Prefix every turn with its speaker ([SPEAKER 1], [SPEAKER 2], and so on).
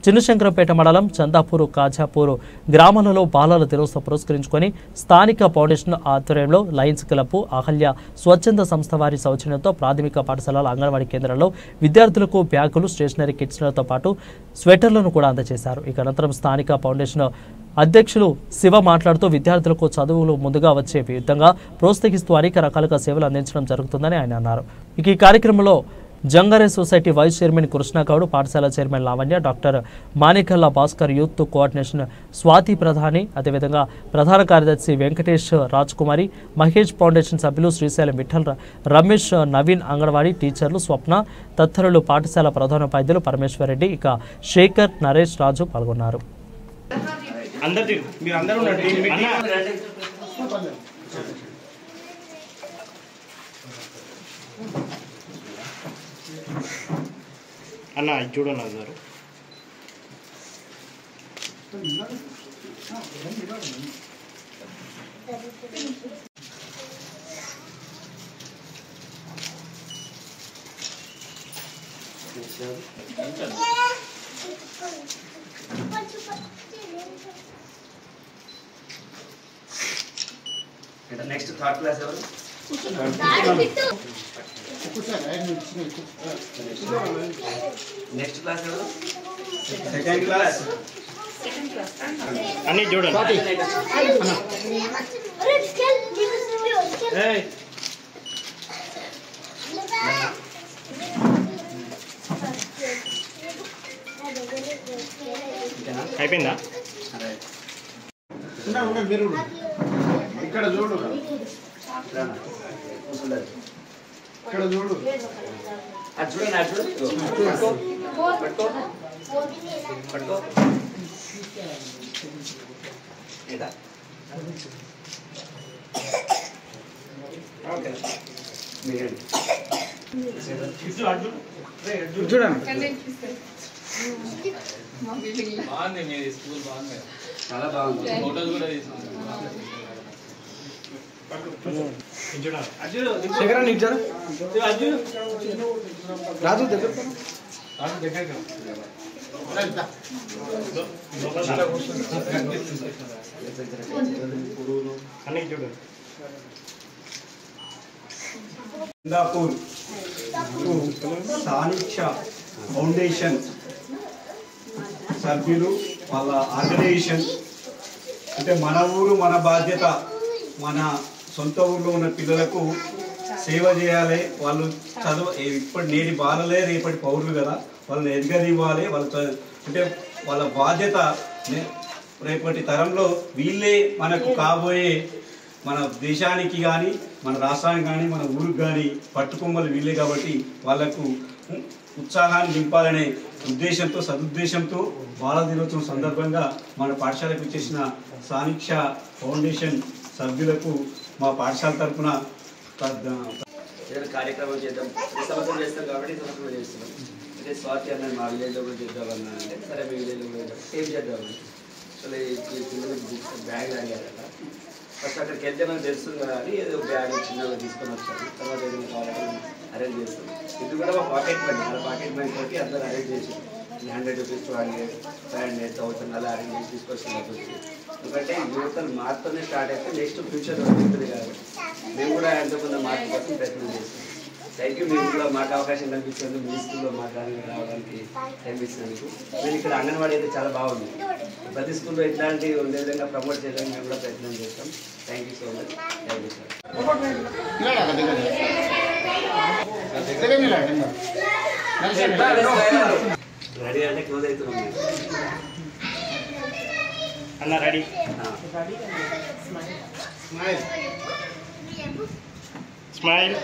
[SPEAKER 1] చిన్నశంకరంపేట మండలం చందాపూరు కాజాపూరు గ్రామాలలో బాలల దినోత్సవం పురస్కరించుకొని స్థానిక ఫౌండేషన్ ఆధ్వర్యంలో లయన్స్ క్లబ్ అహల్య స్వచ్ఛంద సంస్థ వారి సౌజన్యంతో ప్రాథమిక పాఠశాలల అంగన్వాడీ కేంద్రాల్లో విద్యార్థులకు బ్యాగులు స్టేషనరీ కిట్స్లతో పాటు స్వెటర్లను కూడా అందజేశారు. ఇక అనంతరం స్థానిక ఫౌండేషన్ అధ్యక్షులు శివ మాట్లాడుతూ విద్యార్థులకు చదువులు ముందుగా వచ్చే విధంగా ప్రోత్సహిస్తూ అనేక రకాలుగా సేవలు అందించడం జరుగుతుందని ఆయన అన్నారు. ఇక ఈ కార్యక్రమంలో జంగారే సొసైటీ వైస్ చైర్మన్ కృష్ణగౌడ్, పాఠశాల chairman Lavanya, doctor మాణికల్లా Bhaskar, youth coordination Swathi ప్రధాని, అదేవిధంగా ప్రధాన కార్యదర్శి వెంకటేష్ రాజ్ కుమారి, మహేష్ ఫౌండేషన్ సభ్యులు శ్రీశైలం విఠల్, రమేష్, నవీన్, అంగన్వాడీ టీచర్లు, స్వప్న తదితరులు, పాఠశాల ప్రధానోపాధ్యాయులు పరమేశ్వర్ రెడ్డి, ఇక శేఖర్, నరేష్, రాజు పాల్గొన్నారు.
[SPEAKER 2] అన్న చూడండి అందరు
[SPEAKER 3] నెక్స్ట్ థర్డ్ క్లాస్ ఎవరు? నెక్స్ట్ క్లాస్ ఎవరు? Second class.
[SPEAKER 2] అన్ని చూడండి. అయిపోయిందా?
[SPEAKER 4] ఇక్కడ చూడు, ఇక్కడ చూడు,
[SPEAKER 3] అది చూడండి, అది చూడు, పట్టుకో పట్టుకో. ఏదా ఓకే
[SPEAKER 4] చూడండి.
[SPEAKER 3] చాలా బాగుంది.
[SPEAKER 4] శేఖరాన్ని ఇచ్చారు రాజు దగ్గర
[SPEAKER 2] అన్ని చూడండి.
[SPEAKER 5] చందాపూర్ స్థానిక ఫౌండేషన్ సభ్యులు వాళ్ళ ఆర్గనైజేషన్ అంటే మన ఊరు మన బాధ్యత, మన సొంత ఊర్లో ఉన్న పిల్లలకు సేవ చేయాలి. వాళ్ళు చదువు ఇప్పటి నేటి బాలలే రేపటి పౌరులు కదా, వాళ్ళని ఎదగనివ్వాలి. అంటే వాళ్ళ బాధ్యత రేపటి తరంలో వీళ్ళే మనకు కాబోయే మన దేశానికి కానీ మన రాష్ట్రానికి కానీ మన ఊరికి కానీ పట్టుకొమ్మలు వీళ్ళే కాబట్టి వాళ్ళకు ఉత్సాహాన్ని నింపాలనే ఉద్దేశంతో సదుద్దేశంతో బాల దినోత్సవం సందర్భంగా మన పాఠశాలకు వచ్చేసిన స్థానిక ఫౌండేషన్ సభ్యులకు మా పాఠశాల తరఫున
[SPEAKER 3] కార్యక్రమం చేద్దాం. ఈ సంవత్సరం చేస్తాం కాబట్టి ఈ సంవత్సరం చేస్తున్నాం. అంటే స్వాతి అన్నది మా విలేజ్లో కూడా చేద్దామన్నా అంటే సరే మీ విలేజ్లో కూడా సేమ్ చేద్దామని అసలు ఈ పిల్లలకి బుక్స్ బ్యాగ్ అడిగారు కదా. ఫస్ట్ అక్కడికి వెళ్తే మనకు తెలుస్తుంది కదా అని ఏదో బ్యాగ్ చిన్నగా తీసుకొని వచ్చాను. తర్వాత ఏదైనా కావాలని అరేంజ్ చేస్తాం. ఇది కూడా మా పాకెట్ మనీ, మన పాకెట్ మనీ తోటి అందరూ అరేంజ్ చేసి 100 రూపీస్, 200, 500, 1000 అలా అరేంజ్ చేసి తీసుకొచ్చినప్పుడు ఎందుకంటే యువతలు మార్పుతోనే స్టార్ట్ అయితే నెక్స్ట్ ఫ్యూచర్ ఉంటుంది కాబట్టి మేము కూడా ఎంతోకొంత మార్పు కోసం ప్రయత్నం చేస్తాం. Thank you. మీరు కూడా మాకు అవకాశం కల్పించినందుకు, మీ స్కూల్లో మాకు రావడానికి టైం ఇచ్చినందుకు. మీరు ఇక్కడ అంగన్వాడీ అయితే చాలా బాగుంది. ప్రతి స్కూల్లో ఇట్లాంటివి ఉండే విధంగా ప్రమోట్ చేయడానికి మేము కూడా ప్రయత్నం చేస్తాం. Thank you so much. Thank you sir. Ready అంటే క్లోజ్ అవుతున్నాం
[SPEAKER 2] అన్న రెడీ. స్మైల్.